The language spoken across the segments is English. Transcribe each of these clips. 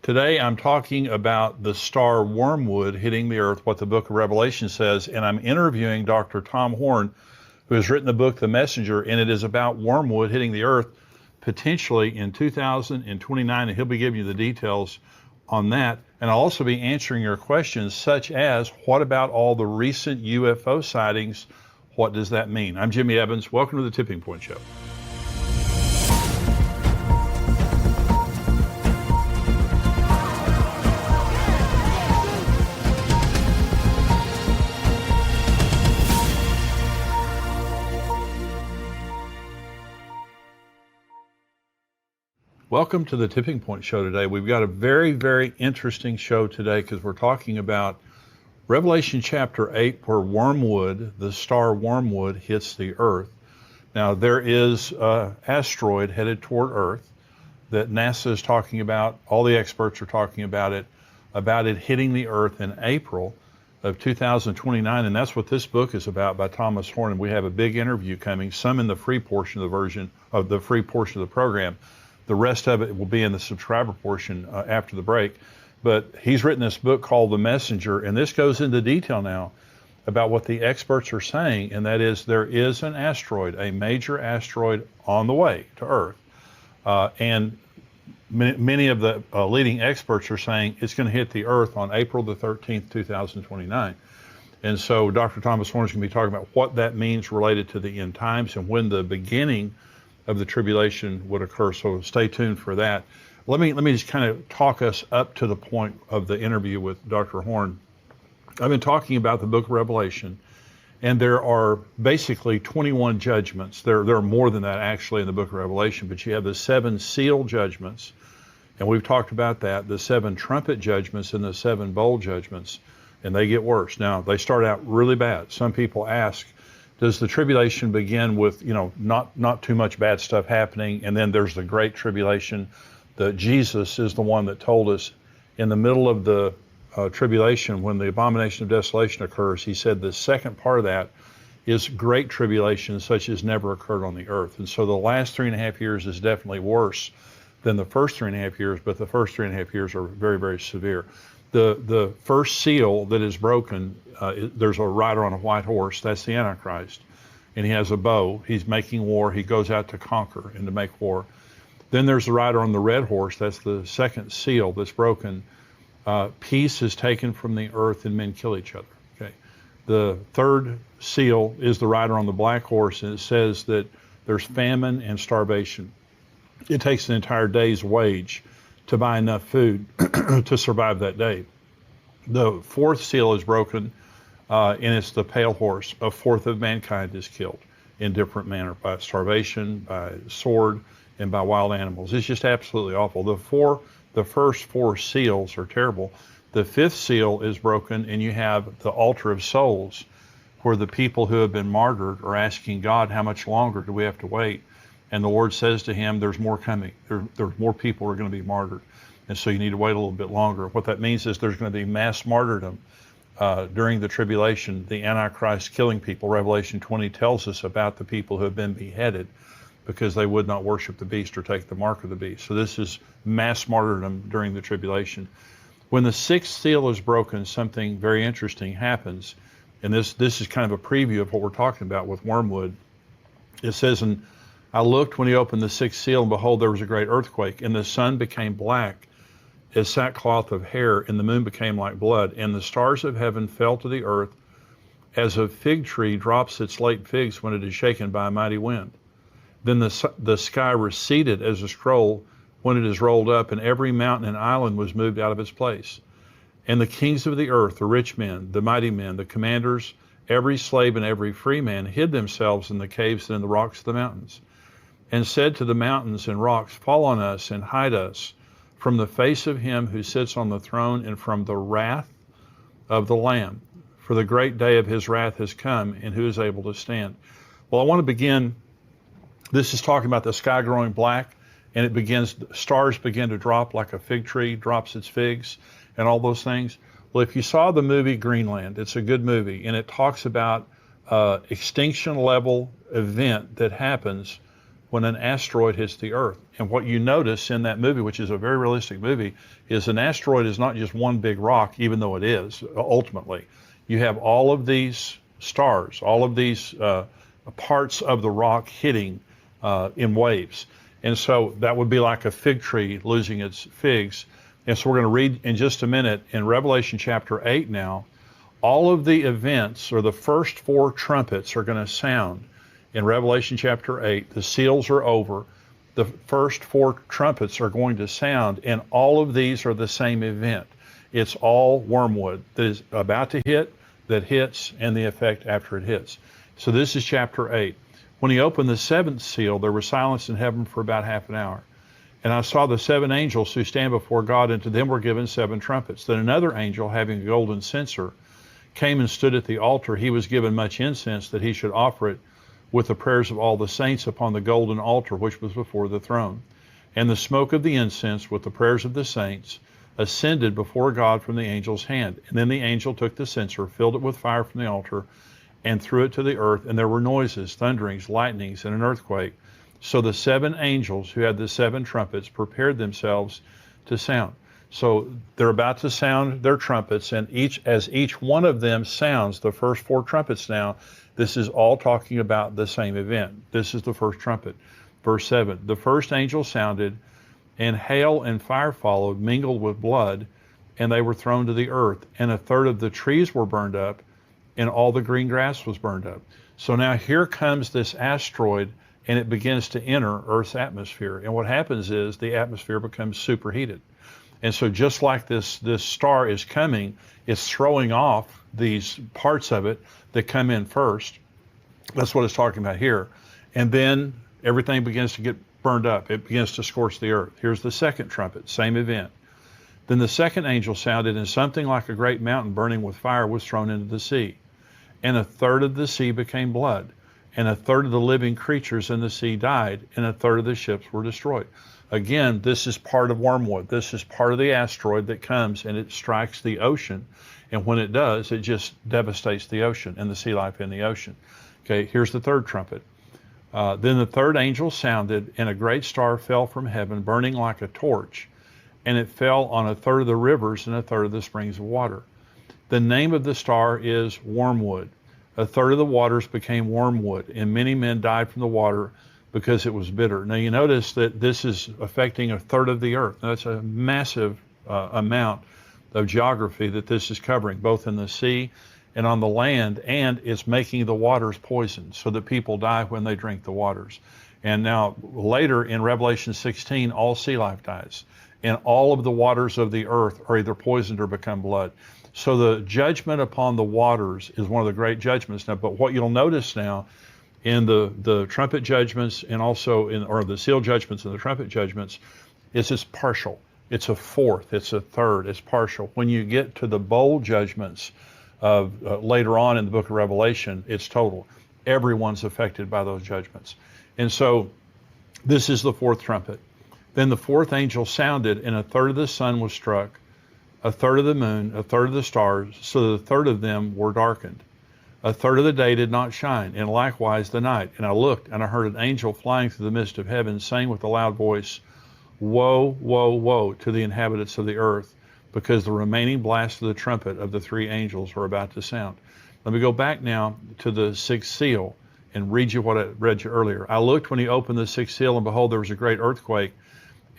Today I'm talking about the star Wormwood hitting the earth, what the book of Revelation says, and I'm interviewing Dr. Tom Horn, who has written the book The Messenger, and it is about Wormwood hitting the earth potentially in 2029, and he'll be giving you the details on that. And I'll also be answering your questions such as, what about all the recent UFO sightings? What does that mean? I'm Jimmy Evans. Welcome to the Tipping Point Show. Welcome to the Tipping Point Show today. We've got a very, very interesting show today because we're talking about Revelation chapter 8, where Wormwood, the star Wormwood, hits the earth. Now, there is an asteroid headed toward Earth that NASA is talking about. All the experts are talking about it hitting the earth in April of 2029, and that's what this book is about by Thomas Horn. And we have a big interview coming, some in the free portion of the program. The rest of it will be in the subscriber portion after the break. But he's written this book called The Messenger, and this goes into detail now about what the experts are saying, and that is there is an asteroid, a major asteroid on the way to Earth. And many of the leading experts are saying it's going to hit the Earth on April the 13th, 2029. And so Dr. Thomas Horn is going to be talking about what that means related to the end times and when the beginning of the tribulation would occur. So stay tuned for that. Let me just kind of talk us up to the point of the interview with Dr. Horn. I've been talking about the book of Revelation, and there are basically 21 judgments. There are more than that actually in the book of Revelation, but you have the 7 seal judgments, and we've talked about that, the 7 trumpet judgments and the 7 bowl judgments, and they get worse. Now, they start out really bad. Some people ask, does the tribulation begin with, not too much bad stuff happening, and then there's the great tribulation? Jesus is the one that told us in the middle of the tribulation, when the abomination of desolation occurs, he said the second part of that is great tribulation such as never occurred on the earth. And so the last 3.5 years is definitely worse than the first 3.5 years, but the first 3.5 years are very, very severe. The first seal that is broken, there's a rider on a white horse, that's the Antichrist, and he has a bow. He's making war. He goes out to conquer and to make war. Then there's the rider on the red horse, that's the second seal that's broken. Peace is taken from the earth and men kill each other. Okay. The third seal is the rider on the black horse, and it says that there's famine and starvation. It takes an entire day's wage to buy enough food to survive that day. The fourth seal is broken, and it's the pale horse. A fourth of mankind is killed in different manner, by starvation, by sword, and by wild animals. It's just absolutely awful. The first 4 seals are terrible. The 5th seal is broken, and you have the altar of souls, where the people who have been martyred are asking God, how much longer do we have to wait? And the Lord says to him, there's more coming. There's more people who are going to be martyred. And so you need to wait a little bit longer. What that means is there's going to be mass martyrdom during the tribulation, the Antichrist killing people. Revelation 20 tells us about the people who have been beheaded because they would not worship the beast or take the mark of the beast. So this is mass martyrdom during the tribulation. When the 6th seal is broken, something very interesting happens. And this is kind of a preview of what we're talking about with Wormwood. It says, and I looked when he opened the 6th seal, and behold, there was a great earthquake, and the sun became black as sackcloth of hair, and the moon became like blood, and the stars of heaven fell to the earth, as a fig tree drops its late figs when it is shaken by a mighty wind. Then the sky receded as a scroll when it is rolled up, and every mountain and island was moved out of its place. And the kings of the earth, the rich men, the mighty men, the commanders, every slave and every free man, hid themselves in the caves and in the rocks of the mountains, and said to the mountains and rocks, fall on us and hide us from the face of him who sits on the throne and from the wrath of the Lamb. For the great day of his wrath has come, and who is able to stand? Well, I want to begin. This is talking about the sky growing black, and stars begin to drop like a fig tree drops its figs and all those things. Well, if you saw the movie Greenland, it's a good movie, and it talks about extinction level event that happens when an asteroid hits the Earth. And what you notice in that movie, which is a very realistic movie, is an asteroid is not just one big rock, even though it is ultimately. You have all of these stars, all of these parts of the rock hitting in waves. And so that would be like a fig tree losing its figs. And so we're going to read in just a minute in Revelation chapter 8 now, all of the events, or the first 4 trumpets, are going to sound in Revelation chapter 8. The seals are over. The first 4 trumpets are going to sound, and all of these are the same event. It's all wormwood that is about to hit, that hits, and the effect after it hits. So this is chapter 8. When he opened the 7th seal, there was silence in heaven for about half an hour. And I saw the 7 angels who stand before God, and to them were given 7 trumpets. Then another angel, having a golden censer, came and stood at the altar. He was given much incense, that he should offer it with the prayers of all the saints upon the golden altar which was before the throne. And the smoke of the incense with the prayers of the saints ascended before God from the angel's hand. And then the angel took the censer, filled it with fire from the altar, and threw it to the earth. And there were noises, thunderings, lightnings, and an earthquake. So the 7 angels who had the 7 trumpets prepared themselves to sound. So they're about to sound their trumpets, and as each one of them sounds the first 4 trumpets now, this is all talking about the same event. This is the first trumpet. Verse 7, the first angel sounded, and hail and fire followed, mingled with blood, and they were thrown to the earth. And a third of the trees were burned up, and all the green grass was burned up. So now here comes this asteroid, and it begins to enter Earth's atmosphere. And what happens is the atmosphere becomes superheated. And so just like this star is coming, it's throwing off these parts of it that come in first. That's what it's talking about here. And then everything begins to get burned up. It begins to scorch the earth. Here's the second trumpet, same event. Then the second angel sounded, and something like a great mountain burning with fire was thrown into the sea. And a third of the sea became blood, and a third of the living creatures in the sea died, and a third of the ships were destroyed. Again, this is part of wormwood. This is part of the asteroid that comes and it strikes the ocean. And when it does, it just devastates the ocean and the sea life in the ocean. Okay, here's the third trumpet. Then the third angel sounded, and a great star fell from heaven, burning like a torch, and it fell on a third of the rivers and a third of the springs of water. The name of the star is Wormwood. A third of the waters became wormwood, and many men died from the water because it was bitter. Now you notice that this is affecting a third of the earth. Now, that's a massive amount of geography that this is covering, both in the sea and on the land, and it's making the waters poisoned so that people die when they drink the waters. And now later in Revelation 16, all sea life dies, and all of the waters of the earth are either poisoned or become blood. So the judgment upon the waters is one of the great judgments now. But what you'll notice now in the trumpet judgments, and also or the seal judgments and the trumpet judgments, is it's partial. It's a fourth, it's a third, it's partial. When you get to the bowl judgments of later on in the book of Revelation, it's total. Everyone's affected by those judgments. And so this is the fourth trumpet. Then the fourth angel sounded, and a third of the sun was struck, a third of the moon, a third of the stars, so that a third of them were darkened. A third of the day did not shine, and likewise the night. And I looked, and I heard an angel flying through the midst of heaven, saying with a loud voice, Woe, woe, woe to the inhabitants of the earth, because the remaining blast of the trumpet of the 3 angels are about to sound. Let me go back now to the 6th seal and read you what I read you earlier. I looked when he opened the 6th seal, and behold, there was a great earthquake,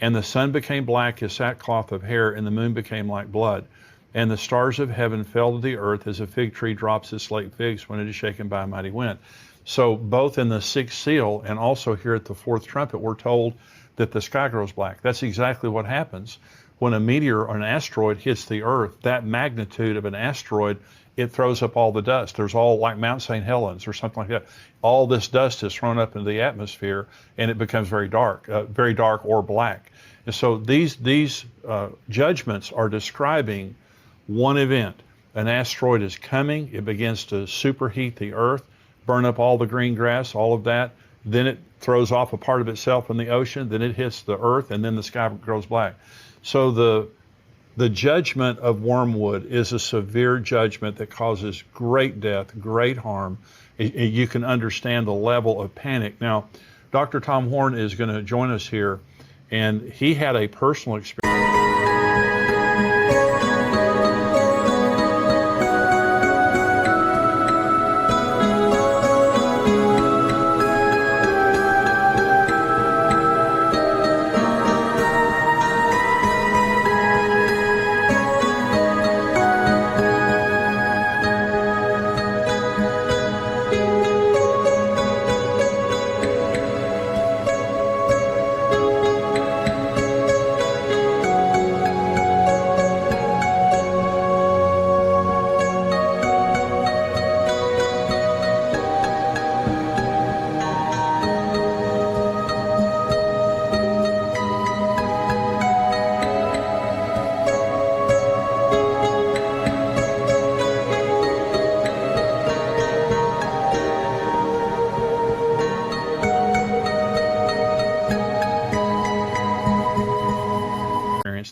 and the sun became black as sackcloth of hair, and the moon became like blood. And the stars of heaven fell to the earth as a fig tree drops its late figs when it is shaken by a mighty wind. So both in the 6th seal and also here at the 4th trumpet, we're told that the sky grows black. That's exactly what happens when a meteor or an asteroid hits the earth. That magnitude of an asteroid, it throws up all the dust. There's all like Mount St. Helens or something like that. All this dust is thrown up into the atmosphere, and it becomes very dark or black. And so these judgments are describing one event. An asteroid is coming. It begins to superheat the earth, burn up all the green grass, all of that. Then it throws off a part of itself in the ocean. Then it hits the earth, and then the sky grows black. So the judgment of Wormwood is a severe judgment that causes great death, great harm. You can understand the level of panic. Now, Dr. Tom Horn is going to join us here, and he had a personal experience.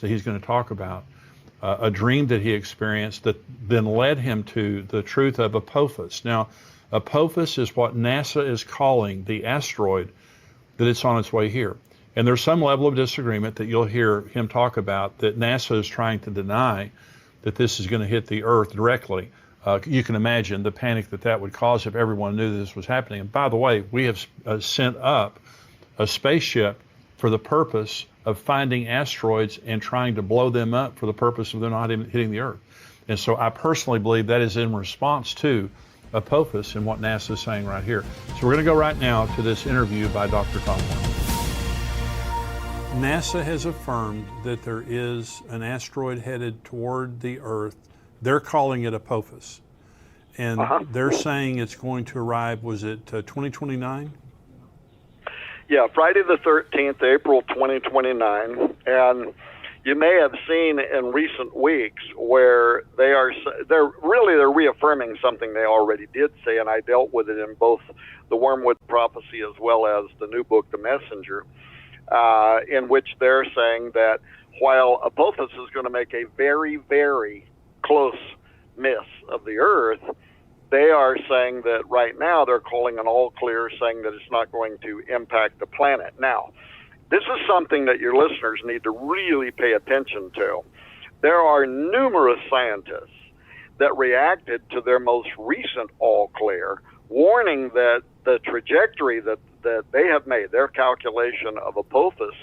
That he's going to talk about, a dream that he experienced that then led him to the truth of Apophis. Now, Apophis is what NASA is calling the asteroid that it's on its way here. And there's some level of disagreement that you'll hear him talk about, that NASA is trying to deny that this is going to hit the Earth directly. You can imagine the panic that that would cause if everyone knew this was happening. And by the way, we have sent up a spaceship for the purpose of finding asteroids and trying to blow them up for the purpose of them not hitting the Earth. And so I personally believe that is in response to Apophis and what NASA is saying right here. So we're going to go right now to this interview by Dr. Tom Horn. NASA has affirmed that there is an asteroid headed toward the Earth. They're calling it Apophis. And they're saying it's going to arrive, was it 2029? Yeah, Friday the 13th, April 2029, and you may have seen in recent weeks where they're reaffirming something they already did say, and I dealt with it in both the Wormwood prophecy as well as the new book, The Messenger, in which they're saying that while Apophis is going to make a very, very close miss of the Earth, they are saying that right now they're calling an all clear, saying that it's not going to impact the planet. Now, this is something that your listeners need to really pay attention to. There are numerous scientists that reacted to their most recent all clear, warning that the trajectory that they have made, their calculation of Apophis,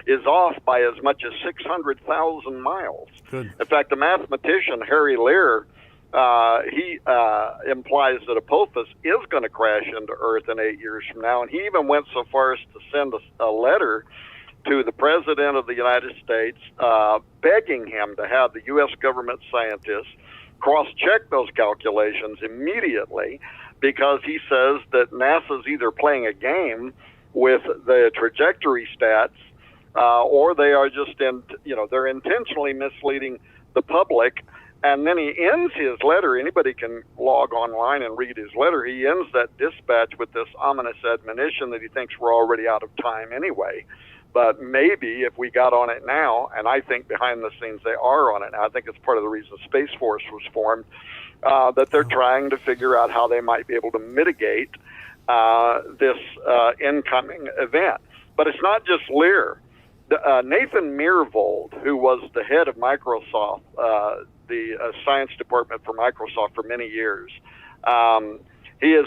is off by as much as 600,000 miles. Good. In fact, the mathematician Harry Lear, he implies that Apophis is going to crash into Earth in 8 years from now, and he even went so far as to send a letter to the President of the United States begging him to have the U.S. government scientists cross-check those calculations immediately, because he says that NASA's either playing a game with the trajectory stats or they are just they're intentionally misleading the public. And then he ends his letter. Anybody can log online and read his letter. He ends that dispatch with this ominous admonition that he thinks we're already out of time anyway. But maybe if we got on it now, and I think behind the scenes they are on it now, I think it's part of the reason Space Force was formed, that they're trying to figure out how they might be able to mitigate this incoming event. But it's not just Lear. Nathan Myhrvold, who was the head of Microsoft, the science department for Microsoft for many years, he is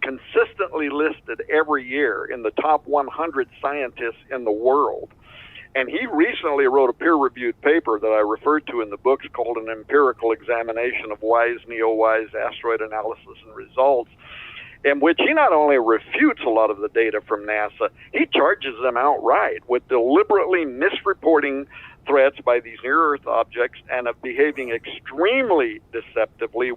consistently listed every year in the top 100 scientists in the world. And he recently wrote a peer-reviewed paper that I referred to in the books called An Empirical Examination of Wise, Neo-Wise Asteroid Analysis and Results, in which he not only refutes a lot of the data from NASA, he charges them outright with deliberately misreporting threats by these near-Earth objects and of behaving extremely deceptively.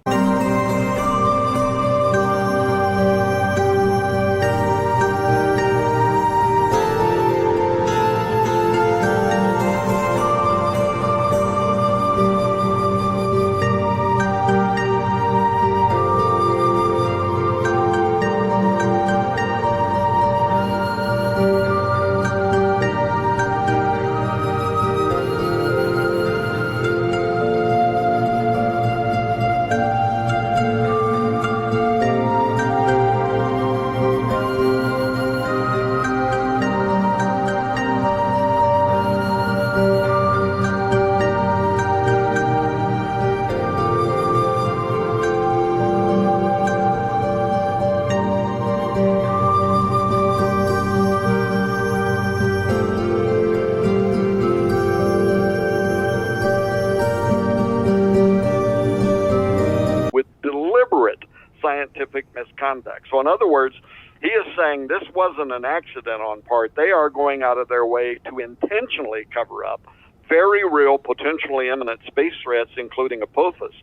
misconduct. So in other words, he is saying this wasn't an accident on part. They are going out of their way to intentionally cover up very real, potentially imminent space threats, including Apophis.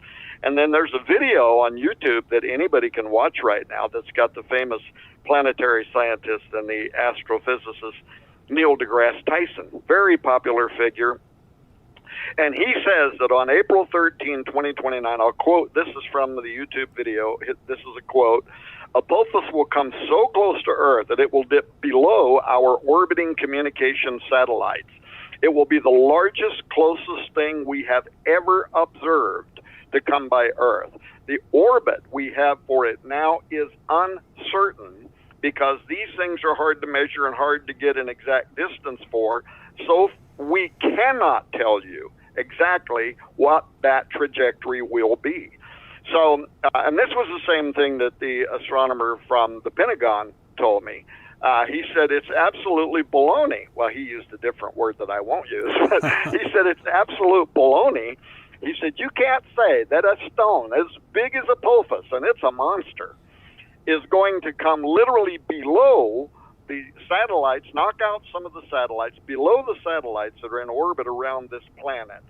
And then there's a video on YouTube that anybody can watch right now that's got the famous planetary scientist and the astrophysicist Neil deGrasse Tyson, very popular figure. And he says that on April 13, 2029, I'll quote, this is from the YouTube video, this is a quote, Apophis will come so close to Earth that it will dip below our orbiting communication satellites. It will be the largest, closest thing we have ever observed to come by Earth. The orbit we have for it now is uncertain because these things are hard to measure and hard to get an exact distance for, so we cannot tell you exactly what that trajectory will be. So, and this was the same thing that the astronomer from the Pentagon told me. He said it's absolutely baloney. Well, he used a different word that I won't use, but he said it's absolute baloney. He said, you can't say that a stone as big as Apophis, and it's a monster, is going to come literally below the satellites, knock out some of the satellites, below the satellites that are in orbit around this planet,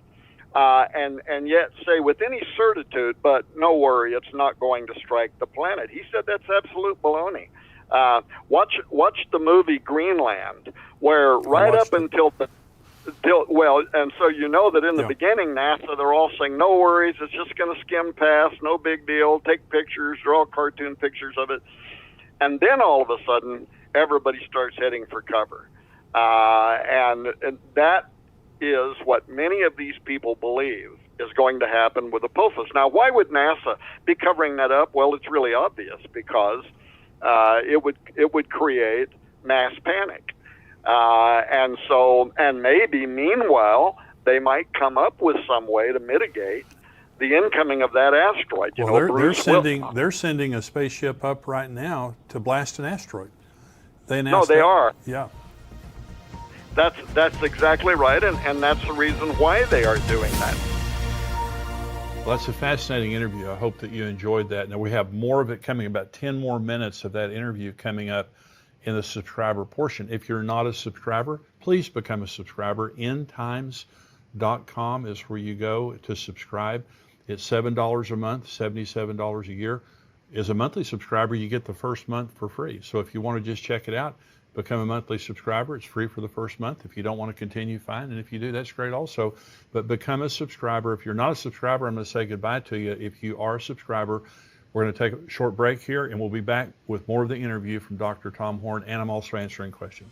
and yet say with any certitude, but no worry, it's not going to strike the planet. He said that's absolute baloney. Watch the movie Greenland, where right up until and so you know that in the beginning, NASA, they're all saying, no worries, it's just going to skim past, no big deal, take pictures, they're all cartoon pictures of it. And then all of a sudden, everybody starts heading for cover. And that is what many of these people believe is going to happen with Apophis. Now, why would NASA be covering that up? Well, it's really obvious, because it would create mass panic. And maybe meanwhile, they might come up with some way to mitigate the incoming of that asteroid. They're sending a spaceship up right now to blast an asteroid. They announced they are. Yeah. That's exactly right, and that's the reason why they are doing that. Well, that's a fascinating interview. I hope that you enjoyed that. Now, we have more of it coming, about 10 more minutes of that interview coming up in the subscriber portion. If you're not a subscriber, please become a subscriber. endtimes.com is where you go to subscribe. It's $7 a month, $77 a year. As a monthly subscriber, you get the first month for free. So if you want to just check it out, become a monthly subscriber. It's free for the first month. If you don't want to continue, fine. And if you do, that's great also. But become a subscriber. If you're not a subscriber, I'm going to say goodbye to you. If you are a subscriber, we're going to take a short break here, and we'll be back with more of the interview from Dr. Tom Horn, and I'm also answering questions.